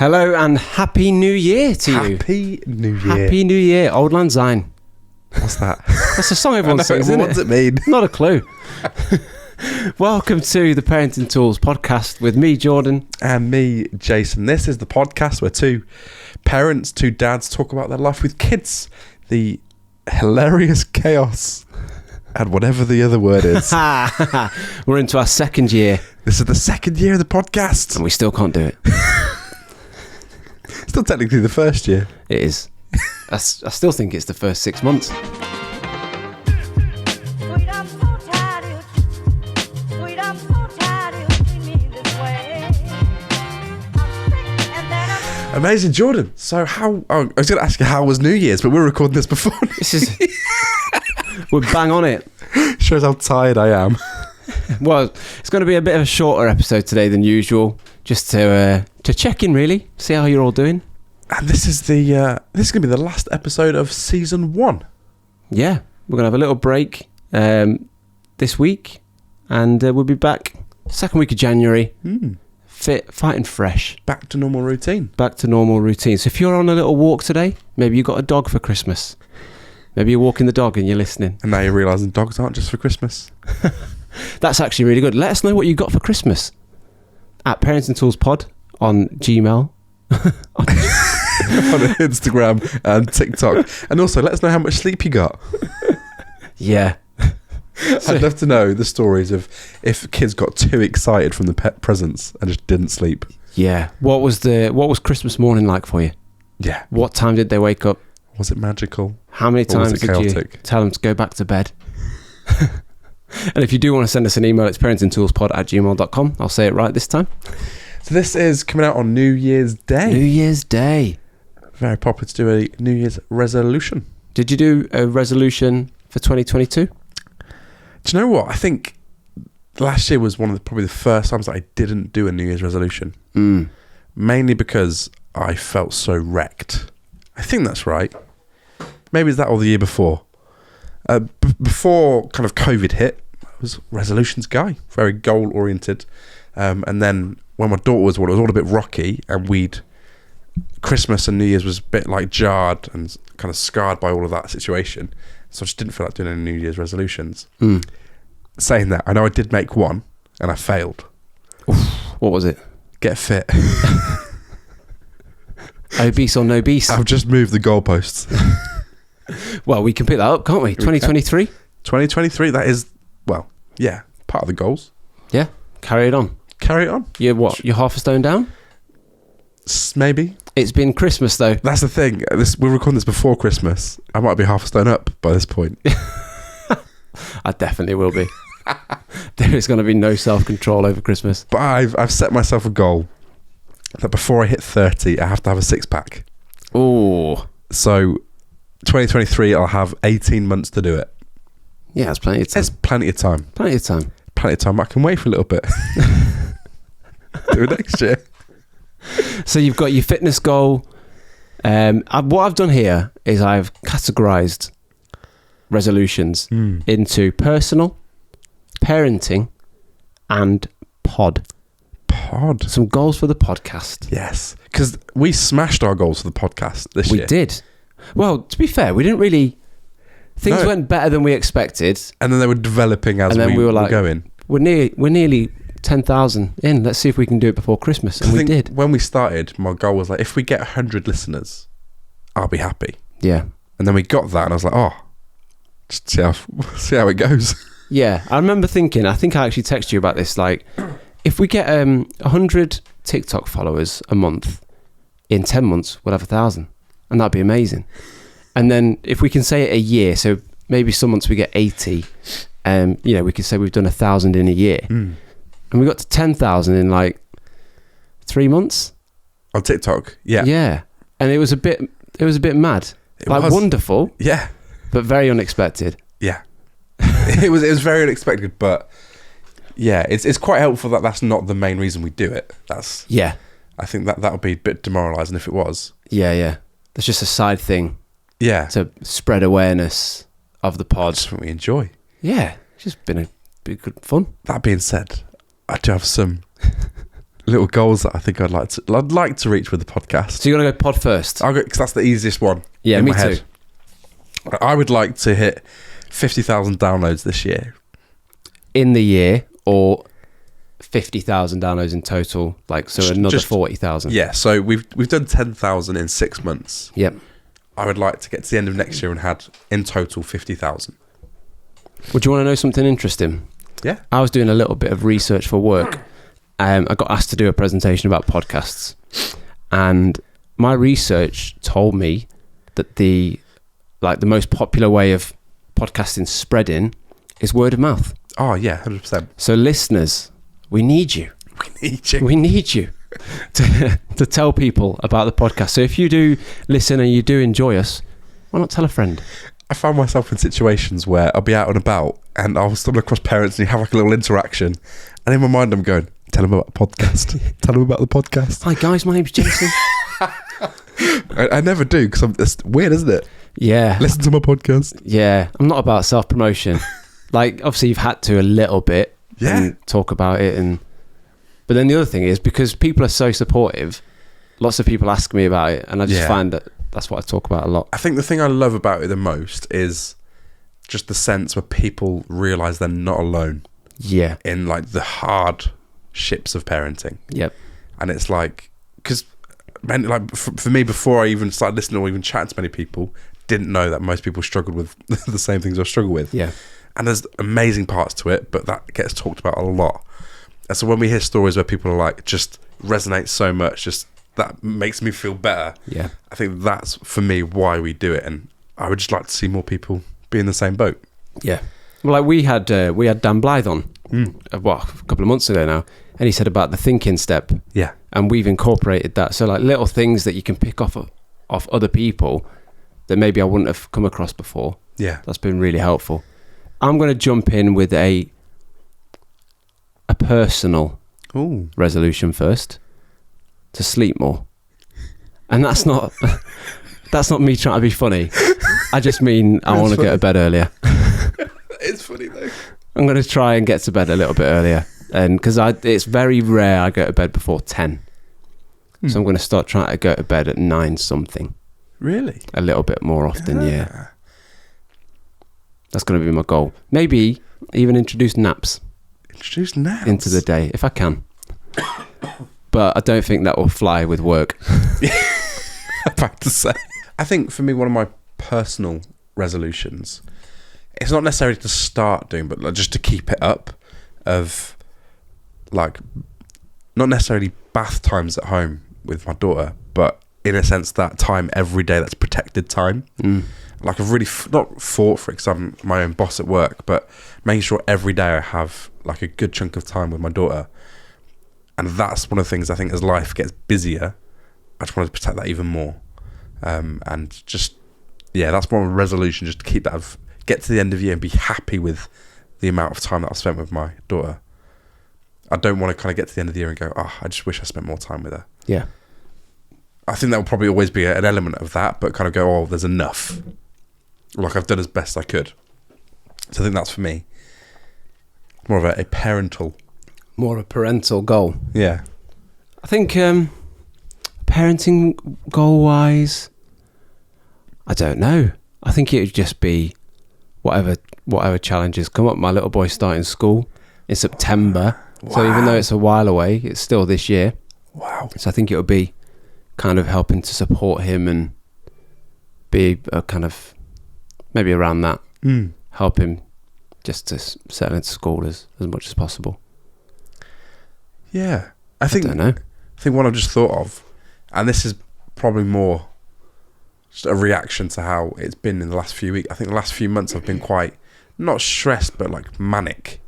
Hello and Happy New Year to you. Happy New Year. Happy New Year, Old Lang Syne. What's that? That's a song everyone sings, isn't it? What does it mean? Not a clue. Welcome to the Parenting Tools podcast with me, Jordan. And me, Jason. This is the podcast where two parents, two dads talk about their life with kids. The hilarious chaos and whatever the other word is. We're into our second year. This is the second year of the podcast. And we still can't do it. Still technically the first year. It is. I still think it's the first 6 months. Amazing, Jordan. So I was going to ask you how was New Year's, but we're recording this before. We're bang on it. Shows how tired I am. Well, it's going to be a bit of a shorter episode today than usual, just to check in, really, see how you're all doing. And this is going to be the last episode of season 1. Yeah, we're going to have a little break this week, and we'll be back second week of January. Fit, fighting fresh. Back to normal routine. Back to normal routine. So if you're on a little walk today, maybe you got a dog for Christmas. Maybe you're walking the dog and you're listening. And now you're realising dogs aren't just for Christmas. That's actually really good. Let us know what you got for Christmas at Parenting Tools Pod on Gmail. On Instagram and TikTok. And also let us know how much sleep you got. Yeah. I'd love to know the stories of if kids got too excited from the pet presents and just didn't sleep. Yeah. What was Christmas morning like for you? Yeah. What time did they wake up? Was it magical? How many times did you tell them to go back to bed? And if you do want to send us an email, it's parentingtoolspod@gmail.com. I'll say it right this time. So this is coming out on New Year's Day. New Year's Day. Very popular to do a New Year's resolution. Did you do a resolution for 2022? Do you know what? I think last year was probably the first times that I didn't do a New Year's resolution. Mainly because I felt so wrecked. I think that's right. Maybe it's that or the year before. Before kind of COVID hit, I was a resolutions guy, very goal oriented. And then when my daughter was born, it was all a bit rocky, and Christmas and New Year's was a bit like jarred and kind of scarred by all of that situation. So I just didn't feel like doing any New Year's resolutions. Saying that, I know I did make one and I failed. Oof, what was it? Get fit. Obese or no beast? I've just moved the goalposts. Well, we can pick that up, can't we? 2023? 2023, that is, well, yeah, part of the goals. Yeah, carry it on. Carry it on. You're what? You're half a stone down? Maybe. It's been Christmas, though. That's the thing. We're recording this before Christmas. I might be half a stone up by this point. I definitely will be. There is going to be no self-control over Christmas. But I've set myself a goal that before I hit 30, I have to have a six-pack. Oh. So 2023, I'll have 18 months to do it. Yeah, that's plenty of time. It's plenty of time. Plenty of time. Plenty of time. I can wait for a little bit. Do it next year. So you've got your fitness goal. What I've done here is I've categorized resolutions into personal, parenting, and pod. Some goals for the podcast. Yes. Because we smashed our goals for the podcast this year. We did. Well, to be fair, we didn't really... Things went better than we expected. And then they were developing as we were like, going. We're nearly 10,000 in. Let's see if we can do it before Christmas. And we did. When we started, my goal was like, if we get 100 listeners, I'll be happy. Yeah. And then we got that, and I was like, just see how it goes. Yeah. I remember thinking, I think I actually texted you about this, like, if we get 100 TikTok followers a month, in 10 months, we'll have 1,000. And that'd be amazing. And then if we can say it a year, so maybe some months we get 80, we could say we've done 1,000 in a year. And we got to 10,000 in like 3 months. On TikTok, yeah. Yeah. And it was a bit mad. It was wonderful. Yeah. But very unexpected. Yeah. it was very unexpected, but yeah, it's quite helpful that that's not the main reason we do it. I think that would be a bit demoralising if it was. Yeah. That's just a side thing. Yeah. To spread awareness of the pod. That's what we enjoy. Yeah. It's just been good fun. That being said, I do have some little goals that I think I'd like to reach with the podcast. So you're going to go pod first? I'll go, because that's the easiest one. Yeah, in me my head. too. I would like to hit 50,000 downloads this year. In the year, or 50,000 downloads in total? Like, so another 40,000? Yeah, so we've done 10,000 in 6 months. Yep. I would like to get to the end of next year and had in total 50,000. Would you want to know something interesting? Yeah. I was doing a little bit of research for work. I got asked to do a presentation about podcasts, and my research told me that the most popular way of podcasting spreading is word of mouth. Oh yeah, 100%. So listeners, we need you. We need you to tell people about the podcast. So if you do listen and you do enjoy us, why not tell a friend? I found myself in situations where I'll be out and about and I'll stumble across parents and you have like a little interaction, and in my mind I'm going, tell them about the podcast. Tell them about the podcast. Hi guys, my name's Jason. I never do, because it's weird, isn't it? Yeah. Listen to my podcast. Yeah. I'm not about self-promotion. Like, obviously you've had to a little bit. Yeah. And talk about it. But then the other thing is, because people are so supportive, lots of people ask me about it, and I just find that that's what I talk about a lot. I think the thing I love about it the most is just the sense where people realise they're not alone. Yeah. In like the hardships of parenting. Yep. And it's like, because for me, before I even started listening or even chatting to many people, didn't know that most people struggled with the same things I struggle with. Yeah. And there's amazing parts to it, but that gets talked about a lot. And so when we hear stories where people are like, just resonate so much, just that makes me feel better. Yeah. I think that's, for me, why we do it. And I would just like to see more people be in the same boat. Yeah. Well, like we had Dan Blythe on, a couple of months ago now, and he said about the thinking step. Yeah. And we've incorporated that. So like little things that you can pick off other people that maybe I wouldn't have come across before. Yeah. That's been really helpful. I'm going to jump in with a personal resolution first, to sleep more. And that's not me trying to be funny. I just mean I want to get to bed earlier. It's funny though. I'm going to try and get to bed a little bit earlier, and because it's very rare I go to bed before 10. So I'm going to start trying to go to bed at 9 something. Really? A little bit more often, yeah. That's going to be my goal. Maybe even introduce naps. Introduce naps? Into the day, if I can. But I don't think that will fly with work. I'm about to say. I think for me, one of my personal resolutions, it's not necessarily to start doing, but like just to keep it up, of like, not necessarily bath times at home with my daughter, but in a sense that time every day that's protected time. Like I've really not fought for it because I'm my own boss at work, but making sure every day I have like a good chunk of time with my daughter. And that's one of the things I think as life gets busier, I just want to protect that even more. And just, that's one resolution, just to keep that, get to the end of the year and be happy with the amount of time that I've spent with my daughter. I don't want to kind of get to the end of the year and go, I just wish I spent more time with her. Yeah. I think that will probably always be an element of that, but kind of go, there's enough. Like I've done as best I could. So I think that's for me. More of a parental. More a parental goal. Yeah. I think parenting goal-wise, I don't know. I think it would just be whatever challenges come up. My little boy's starting school in September. Wow. So even though it's a while away, it's still this year. Wow. So I think it would be kind of helping to support him and be a kind of maybe around that. Help him just to settle into school as much as possible. Yeah. I don't know. I think one I've just thought of, and this is probably more just a reaction to how it's been in the last few weeks. I think the last few months I've been quite, not stressed, but like manic.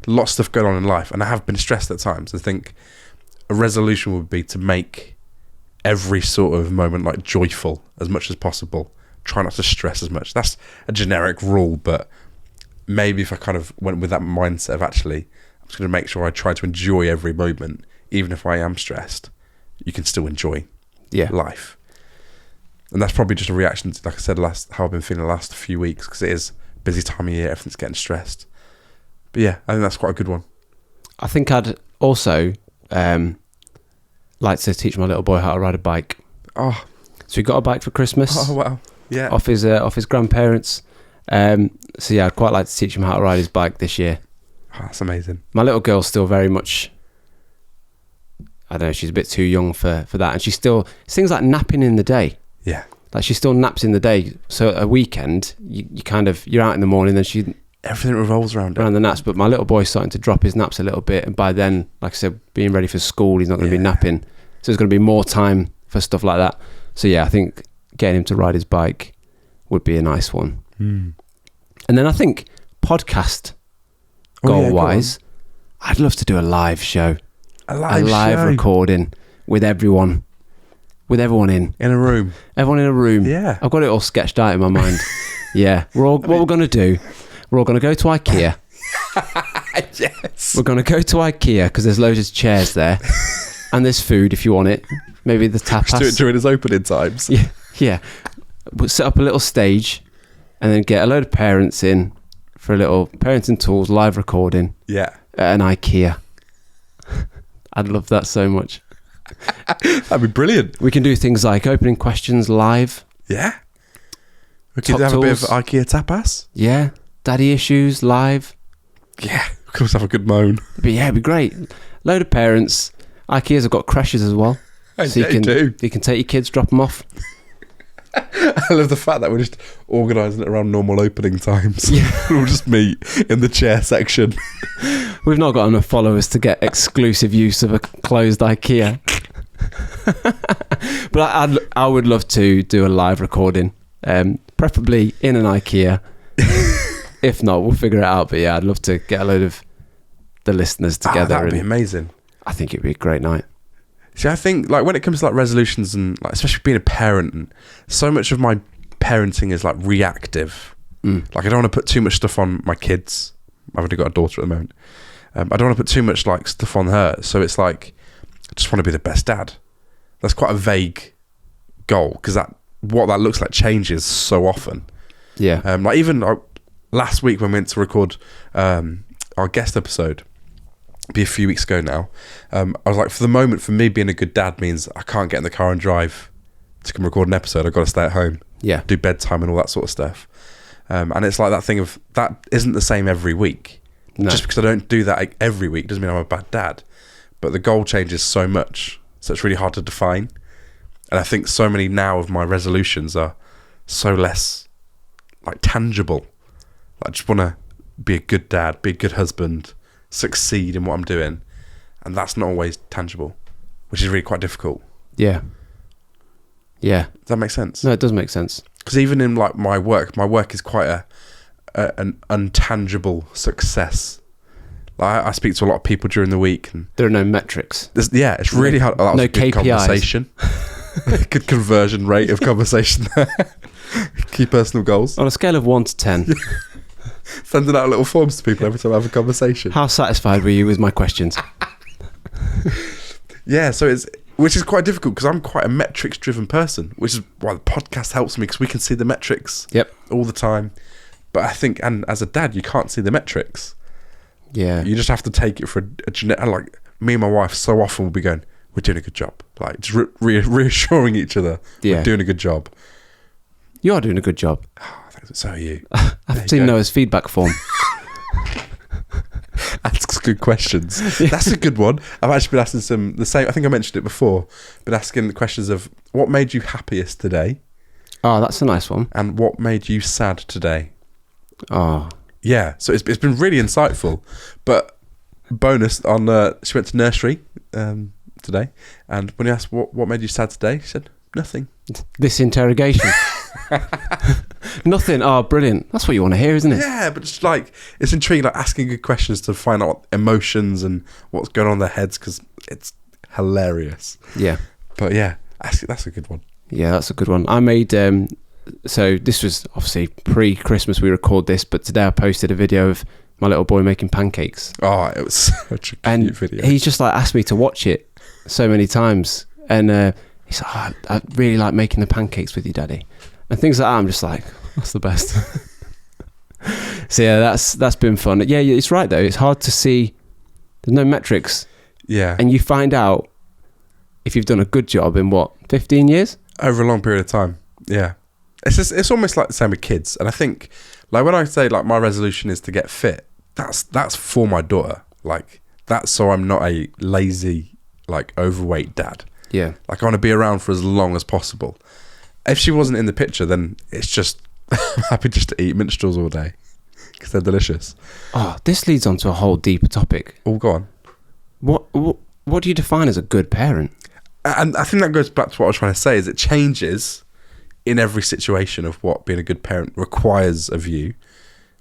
Lots of stuff going on in life, and I have been stressed at times. I think a resolution would be to make every sort of moment like joyful as much as possible. Try not to stress as much. That's a generic rule, but maybe if I kind of went with that mindset of actually, I'm just going to make sure I try to enjoy every moment, even if I am stressed, you can still enjoy life. And that's probably just a reaction to, like I said, how I've been feeling the last few weeks, because it is a busy time of year, everything's getting stressed. But yeah, I think that's quite a good one. I think I'd also like to teach my little boy how to ride a bike. Oh, So he got a bike for Christmas. oh wow. Yeah. Off his grandparents. So yeah, I'd quite like to teach him how to ride his bike this year. Oh, that's amazing. My little girl's still very much, I don't know, she's a bit too young for that, and it's things like napping in the day. Yeah. Like she still naps in the day. So a weekend, you're out in the morning, then Everything revolves around the naps. But my little boy's starting to drop his naps a little bit, and by then, like I said, being ready for school, he's not going to be napping. So there's going to be more time for stuff like that. So yeah, I think getting him to ride his bike would be a nice one. Mm. And then I think podcast goal-wise, I'd love to do a live show. A live recording with everyone. With everyone in a room. Everyone in a room. Yeah. I've got it all sketched out in my mind. Yeah. What we're going to do, we're all going to go to IKEA. Yes. We're going to go to IKEA because there's loads of chairs there. And there's food if you want it. Maybe the tapas. Just do it during his opening times. Yeah. Yeah. We'll set up a little stage and then get a load of parents in for a little parenting tools live recording. Yeah. At an IKEA. I'd love that so much. That'd be brilliant. We can do things like opening questions live. Yeah. We could Top have a bit of tools. IKEA tapas. Yeah. Daddy issues live. Yeah. We could also have a good moan. But yeah, it'd be great. Load of parents. IKEA's have got creches as well. So you can take your kids, drop them off. I love the fact that we're just organising it around normal opening times. Yeah. We'll just meet in the chair section. We've not got enough followers to get exclusive use of a closed IKEA. But I would love to do a live recording, preferably in an IKEA. If not, we'll figure it out. But yeah, I'd love to get a load of the listeners together. That would be amazing. I think it'd be a great night. See, I think like when it comes to like resolutions and like especially being a parent, and so much of my parenting is like reactive. Like I don't want to put too much stuff on my kids. I've only got a daughter at the moment. I don't want to put too much like stuff on her. So it's like I just want to be the best dad. That's quite a vague goal because what that looks like changes so often. Yeah. Like even last week when we went to record our guest episode. Be a few weeks ago now. I was like, for the moment, for me, being a good dad means I can't get in the car and drive to come record an episode. I've got to stay at home, do bedtime and all that sort of stuff. And it's like that thing of that isn't the same every week. No. Just because I don't do that every week doesn't mean I'm a bad dad. But the goal changes so much, so it's really hard to define. And I think so many now of my resolutions are so less like tangible. I just want to be a good dad, be a good husband, succeed in what I'm doing, and that's not always tangible, which is really quite difficult. Does that make sense? No, it does make sense, because even in like my work is quite an untangible success. Like I speak to a lot of people during the week and there are no metrics. It's really hard. That was a good KPIs. Conversation. Good conversion rate of conversation there. Key personal goals on a scale of 1 to 10. Sending out little forms to people every time I have a conversation. How satisfied were you with my questions? Yeah, so which is quite difficult because I'm quite a metrics driven person, which is why the podcast helps me because we can see the metrics all the time. But I think, and as a dad, you can't see the metrics. Yeah. You just have to take it for a genetic, like me and my wife so often will be going, we're doing a good job. Like just reassuring each other, we're doing a good job. You are doing a good job. So are you. I've seen Noah's feedback form. Asks good questions. That's a good one. I've actually been asking the same. I think I mentioned it before. Been asking the questions of what made you happiest today. Oh, that's a nice one. And what made you sad today. Oh, yeah. So it's been really insightful. But bonus on she went to nursery today, and when you asked what made you sad today, she said nothing. This interrogation. Nothing. Oh, brilliant. That's what you want to hear, isn't it? Yeah, but it's like it's intriguing, like asking good questions to find out emotions and what's going on in their heads because it's hilarious. Yeah. But yeah, that's a good one. Yeah, that's a good one. I made so this was obviously pre-Christmas we record this, but today I posted a video of my little boy making pancakes. Oh, it was such a cute video. He's just like asked me to watch it so many times, and he's like, oh, I really like making the pancakes with you, Daddy, and things like that. I'm just like, that's the best. So yeah, that's been fun. Yeah, it's right though. It's hard to see. There's no metrics. Yeah, and you find out if you've done a good job in 15 years? Over a long period of time. Yeah. It's almost like the same with kids. And I think, like, when I say, like, my resolution is to get fit, that's for my daughter. Like, that's so I'm not a lazy, like, overweight dad. Yeah. Like, I want to be around for as long as possible. If she wasn't in the picture, then it's just, I'm happy just to eat minstrels all day because they're delicious. Oh, this leads on to a whole deeper topic. Oh, go on. What do you define as a good parent? And I think that goes back to what I was trying to say, is it changes in every situation of what being a good parent requires of you,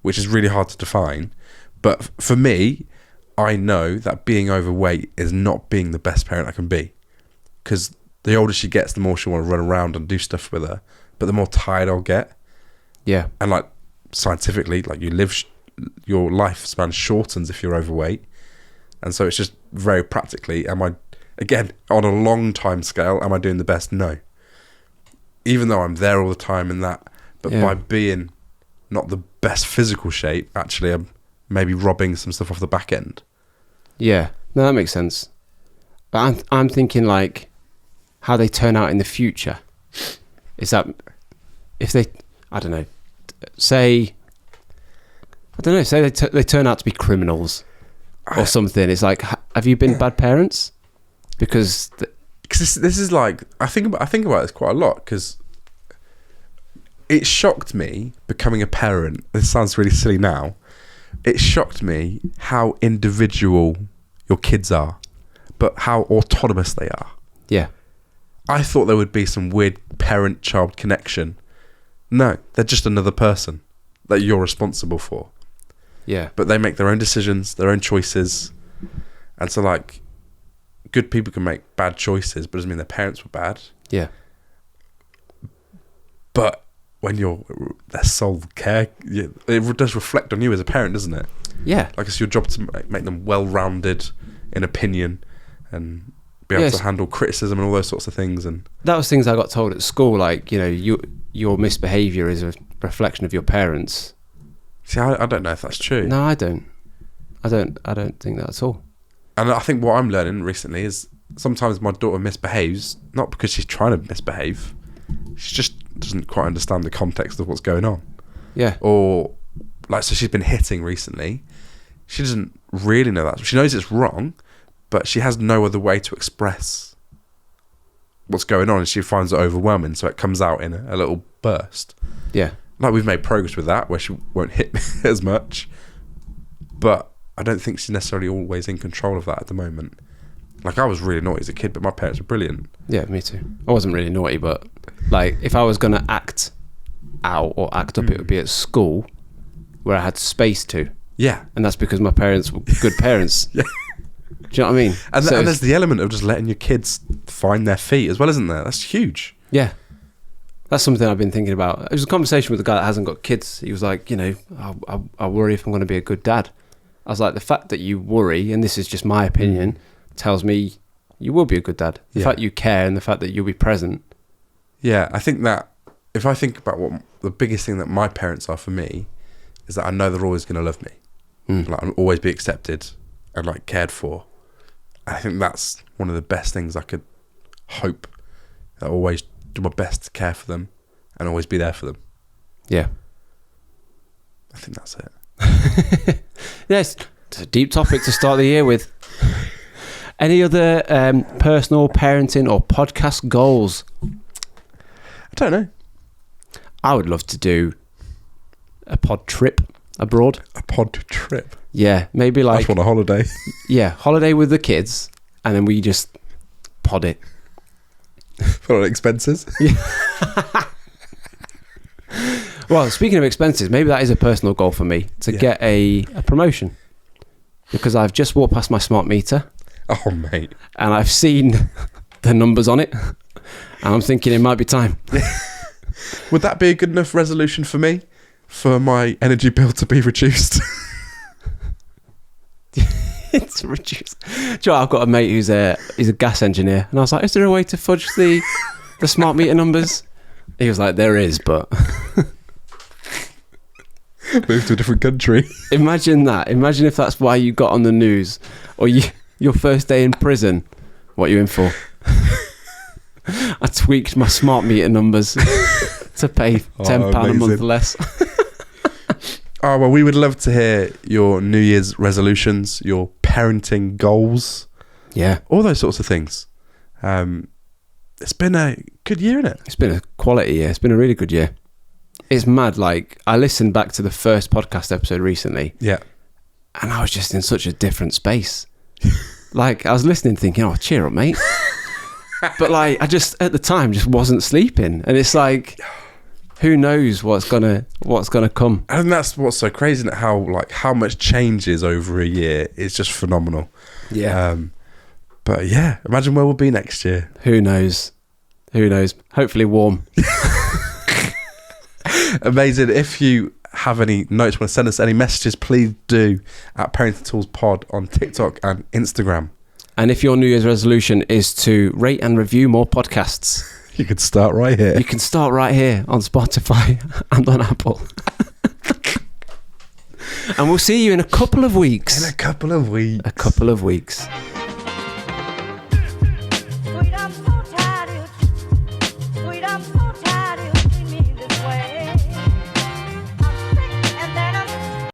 which is really hard to define. But for me, I know that being overweight is not being the best parent I can be, because the older she gets, the more she'll want to run around and do stuff with her, but the more tired I'll get. Yeah. And like scientifically, like your lifespan shortens if you're overweight. And so it's just very practically, again, on a long time scale, am I doing the best? No. Even though I'm there all the time and that, but by being not the best physical shape, actually I'm maybe robbing some stuff off the back end. Yeah, no, that makes sense. But I'm thinking like how they turn out in the future. Is that if they, I don't know, say they turn out to be criminals or something. It's like, have you been bad parents? Because this is like, I think about this quite a lot, because it shocked me becoming a parent. This sounds really silly now. It shocked me how individual your kids are, but how autonomous they are. Yeah. I thought there would be some weird parent-child connection. No, they're just another person that you're responsible for. Yeah. But they make their own decisions, their own choices. And so, like, good people can make bad choices, but it doesn't mean their parents were bad. Yeah. But when you're their sole care, it does reflect on you as a parent, doesn't it? Yeah. Like, it's your job to make them well-rounded in opinion and be able to handle criticism and all those sorts of things. And that was things I got told at school, like, you know, your misbehaviour is a reflection of your parents. See, I don't know if that's true. No, I don't think that at all. And I think what I'm learning recently is sometimes my daughter misbehaves, not because she's trying to misbehave, she just doesn't quite understand the context of what's going on. Yeah. Or, like, so she's been hitting recently. She doesn't really know that. She knows it's wrong, but she has no other way to express what's going on, and she finds it overwhelming, so it comes out in a little burst. Yeah. Like, we've made progress with that, where she won't hit me as much, but I don't think she's necessarily always in control of that at the moment. Like, I was really naughty as a kid, but my parents were brilliant. Yeah, me too. I wasn't really naughty, but, like, if I was going to act out or act up, it would be at school, where I had space to. Yeah. And that's because my parents were good parents. Yeah. Do you know what I mean? And there's the element of just letting your kids find their feet as well, isn't there? That's huge. Yeah. That's something I've been thinking about. It was a conversation with a guy that hasn't got kids. He was like, you know, I worry if I'm going to be a good dad. I was like, the fact that you worry, and this is just my opinion, tells me you will be a good dad. The fact you care and the fact that you'll be present. Yeah, I think that if I think about what the biggest thing that my parents are for me, is that I know they're always going to love me. Like, I'll always be accepted and, like, cared for. I think that's one of the best things I could hope. I always do my best to care for them and always be there for them. Yeah. I think that's it. Yes, it's a deep topic to start the year with. Any other personal parenting or podcast goals? I don't know. I would love to do a pod trip abroad. A pod trip? Yeah, maybe like... I just want a holiday. Yeah, holiday with the kids, and then we just pod it. For expenses? Yeah. Well, speaking of expenses, maybe that is a personal goal for me, to get a promotion. Because I've just walked past my smart meter. Oh, mate. And I've seen the numbers on it. And I'm thinking it might be time. Would that be a good enough resolution for me? For my energy bill to be reduced? It's reduced. Do you know, I've got a mate he's a gas engineer. And I was like, is there a way to fudge the smart meter numbers? He was like, there is, but... Move to a different country. Imagine that. Imagine if that's why you got on the news. Or your first day in prison. What are you in for? I tweaked my smart meter numbers to pay £10 a month less. Oh, well, we would love to hear your New Year's resolutions, your parenting goals. Yeah. All those sorts of things. It's been a good year, isn't it? It's been a quality year. It's been a really good year. It's mad. Like, I listened back to the first podcast episode recently. Yeah. And I was just in such a different space. Like, I was listening thinking, oh, cheer up, mate. But like, I just, at the time, just wasn't sleeping. And it's like, who knows what's gonna come. And that's what's so crazy, isn't it? How much changes over a year is just phenomenal. Yeah. But yeah, imagine where we'll be next year. Who knows? Hopefully warm. Amazing. If you have any notes, want to send us any messages, please do at Parenting Tools Pod on TikTok and Instagram. And if your New Year's resolution is to rate and review more podcasts, you could start right here. You can start right here on Spotify and on Apple. And we'll see you in a couple of weeks. In a couple of weeks.